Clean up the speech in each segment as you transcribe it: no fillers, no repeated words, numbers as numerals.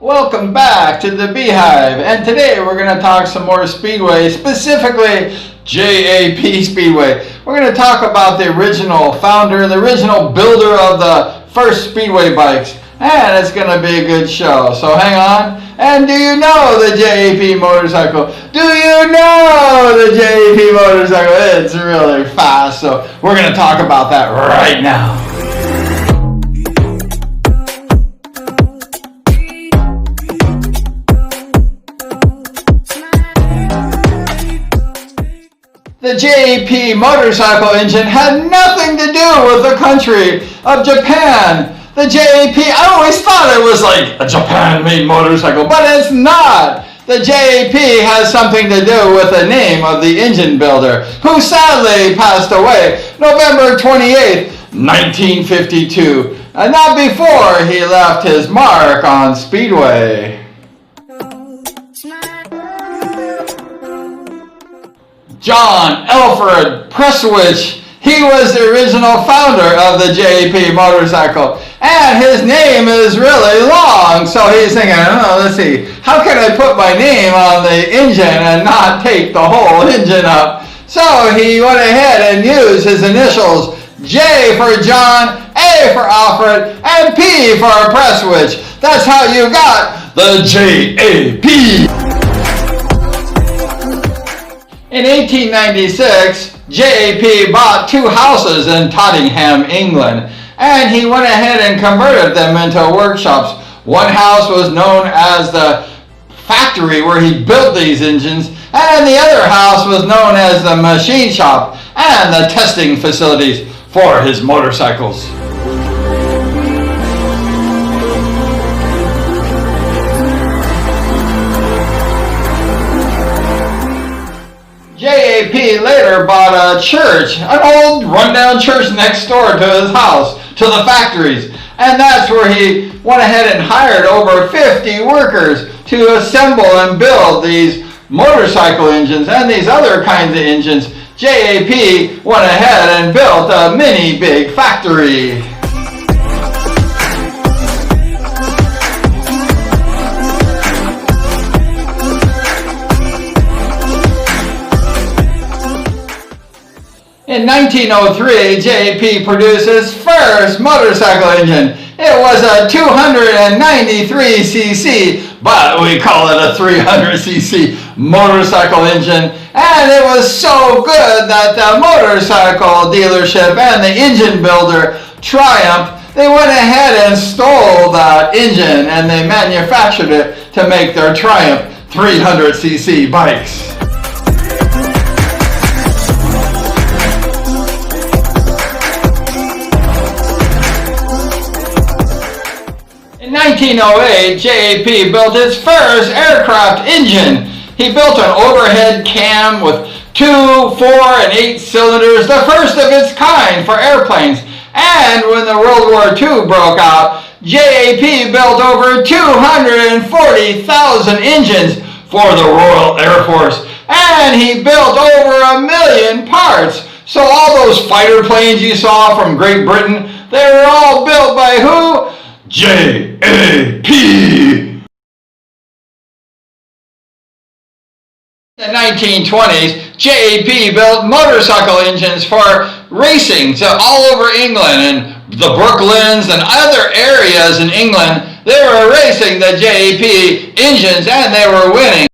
Welcome back to the Beehive, and today we're going to talk some more Speedway, specifically J.A.P. Speedway. We're going to talk about the original founder, the original builder of the first Speedway bikes, and it's going to be a good show, so hang on. And do you know the J.A.P. motorcycle? Do you know the J.A.P. motorcycle? It's really fast, so we're going to talk about that right now. The J.A.P. motorcycle engine had nothing to do with the country of Japan. The J.A.P., I always thought it was like a Japan-made motorcycle, but it's not. The J.A.P. has something to do with the name of the engine builder, who sadly passed away November 28th, 1952, and not before he left his mark on Speedway. John Alfred Presswich, he was the original founder of the J.A.P. motorcycle, and his name is really long, so he's thinking, let's see, how can I put my name on the engine and not take the whole engine up? So he went ahead and used his initials, J for John, A for Alfred, and P for Presswich. That's how you got the J.A.P. In 1896, J.A.P. bought 2 houses in Tottenham, England, and he went ahead and converted them into workshops. One house was known as the factory where he built these engines, and the other house was known as the machine shop and the testing facilities for his motorcycles. J.A.P. later bought a church, an old rundown church next door to his house, to the factories, and that's where he went ahead and hired over 50 workers to assemble and build these motorcycle engines and these other kinds of engines. J.A.P. went ahead and built a mini big factory. In 1903, J.A.P. produced his first motorcycle engine. It was a 293cc, but we call it a 300cc motorcycle engine. And it was so good that the motorcycle dealership and the engine builder, Triumph, they went ahead and stole that engine and they manufactured it to make their Triumph 300cc bikes. In 1908, J.A.P. built his first aircraft engine. He built an overhead cam with 2, 4, and 8 cylinders, the first of its kind for airplanes. And when the World War II broke out, J.A.P. built over 240,000 engines for the Royal Air Force. And he built over 1 million parts. So all those fighter planes you saw from Great Britain, they were all built by who? J.A.P. In the 1920s, J.A.P. built motorcycle engines for racing all over England, and the Brooklands and other areas in England. They were racing the J.A.P. engines and they were winning.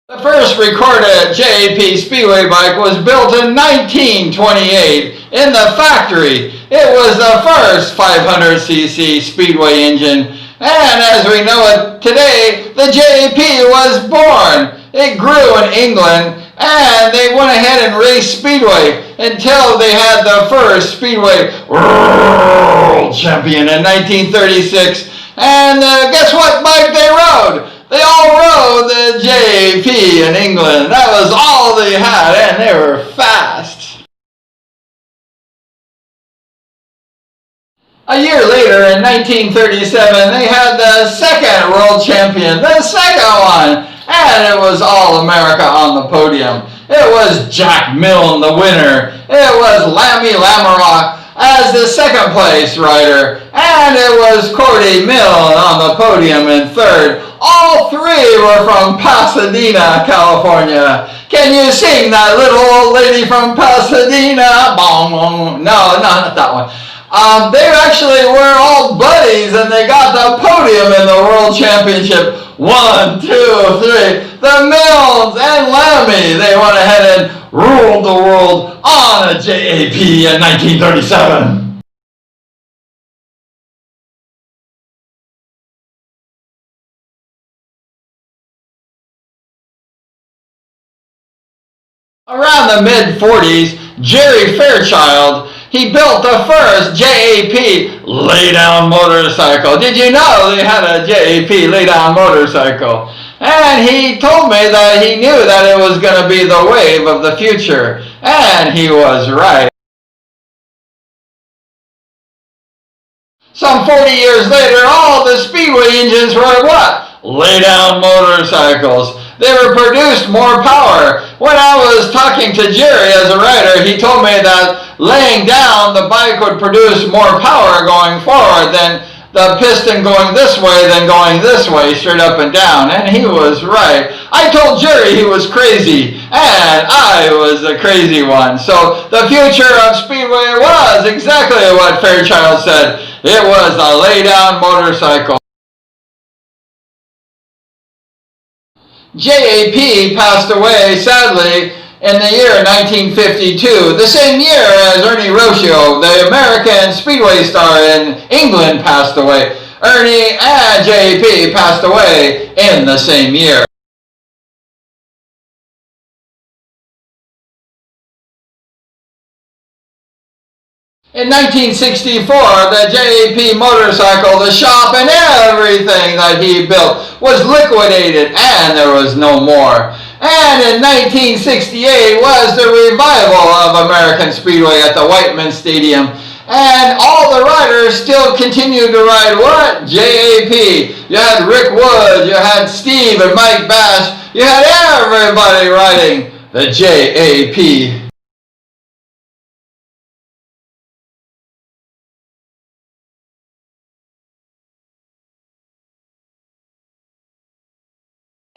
The first recorded J.A.P. Speedway bike was built in 1928 in the factory. It was the first 500cc Speedway engine, and as we know it today, the J.A.P. was born. It grew in England, and they went ahead and raced Speedway until they had the first Speedway World Champion in 1936, and guess what bike they rode? They all rode the J.A.P. in England. That was all they had, and they were fast. A year later, in 1937, they had the second world champion, the second one, and it was all America on the podium. It was Jack Milne, the winner. It was Lammy Lamoureux, as the second place rider, and it was Cordy Milne on the podium in third. All three were from Pasadena, California. Can you sing that little old lady from Pasadena? No, not that one. They actually were all buddies, and they got the podium in the World Championship. 1, 2, 3. The Milnes and Lammy, they went ahead and ruled the world on a J.A.P. in 1937. Around the mid-40s, Jerry Fairchild, he built the first J.A.P. laydown motorcycle. Did you know they had a J.A.P. laydown motorcycle? And he told me that he knew that it was going to be the wave of the future. And he was right. Some 40 years later, all the Speedway engines were what? Laydown motorcycles. They were produced more power. When I was talking to Jerry as a rider, he told me that laying down, the bike would produce more power going forward than the piston going this way than going this way, straight up and down. And he was right. I told Jerry he was crazy, and I was the crazy one. So the future of Speedway was exactly what Fairchild said. It was a lay-down motorcycle. J.A.P. passed away, sadly, in the year 1952, the same year as Ernie Rocio, the American Speedway star in England, passed away. Ernie and J.A.P. passed away in the same year. In 1964, the J.A.P. motorcycle, the shop and everything that he built was liquidated and there was no more. And in 1968 was the revival of American Speedway at the Whiteman Stadium. And all the riders still continued to ride what? J.A.P. You had Rick Wood, you had Steve and Mike Bash, you had everybody riding the J.A.P.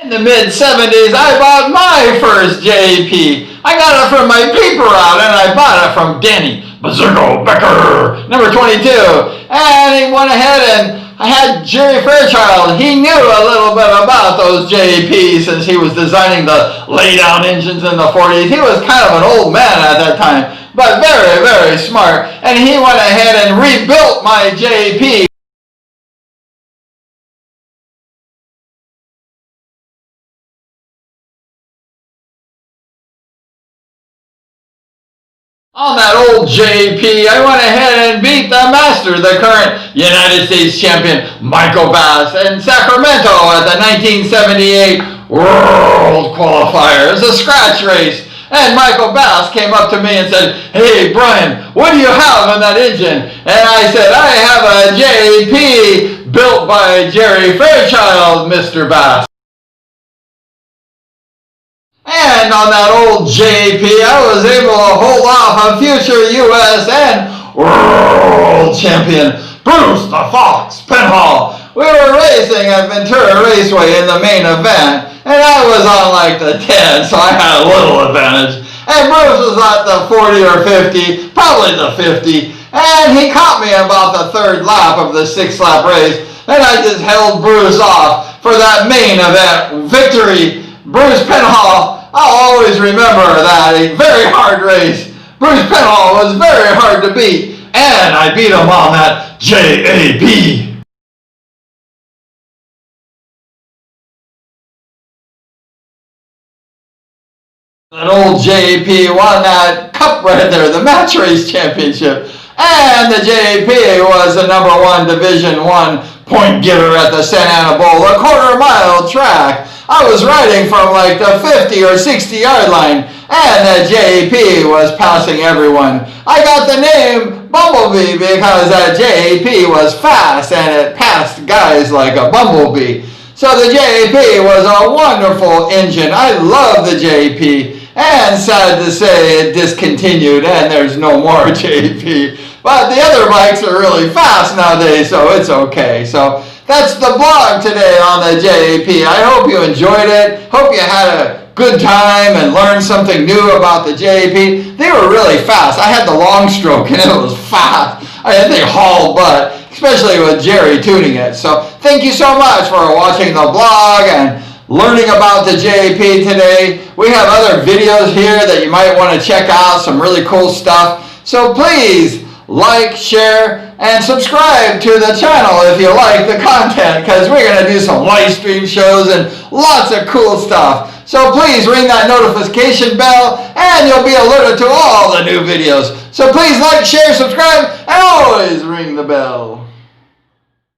In the mid-70s, I bought my first J.A.P. I got it from my paper route, and I bought it from Danny Bazooka Becker, number 22. And he went ahead and I had Jerry Fairchild. He knew a little bit about those J.A.Ps since he was designing the lay-down engines in the 40s. He was kind of an old man at that time, but very, very smart. And he went ahead and rebuilt my J.A.P. On that old J.A.P., I went ahead and beat the master, the current United States champion, Michael Bass, in Sacramento at the 1978 World Qualifiers, a scratch race. And Michael Bass came up to me and said, "Hey, Bryan, what do you have in that engine?" And I said, "I have a J.A.P. built by Jerry Fairchild, Mr. Bass." And on that old J.A.P., I was able to hold off a future U.S. and world champion, Bruce the Fox Penhall. We were racing at Ventura Raceway in the main event, and I was on like the 10, so I had a little advantage. And Bruce was at the 40 or 50, probably the 50, and he caught me about the third lap of the 6-lap race, and I just held Bruce off for that main event victory. Bruce Penhall, I'll always remember that, a very hard race. Bruce Penhall was very hard to beat, and I beat him on that J.A.P. That old J.A.P. won that cup right there, the match race championship. And the J.A.P. was the number 1 Division I point getter at the Santa Ana Bowl, a quarter-mile track. I was riding from like the 50 or 60 yard line, and the J.A.P. was passing everyone. I got the name Bumblebee because that J.A.P. was fast and it passed guys like a bumblebee. So the J.A.P. was a wonderful engine. I love the J.A.P. And sad to say it discontinued and there's no more J.A.P. But the other bikes are really fast nowadays, so it's okay. So that's the blog today on the J.A.P. I hope you enjoyed it. Hope you had a good time and learned something new about the J.A.P. They were really fast. I had the long stroke and it was fast. They hauled butt, especially with Jerry tuning it. So thank you so much for watching the blog and learning about the J.A.P. today. We have other videos here that you might want to check out, some really cool stuff. So please like, share, and subscribe to the channel if you like the content, because we're going to do some live stream shows and lots of cool stuff. So please ring that notification bell and you'll be alerted to all the new videos. So please like, share, subscribe, and always ring the bell.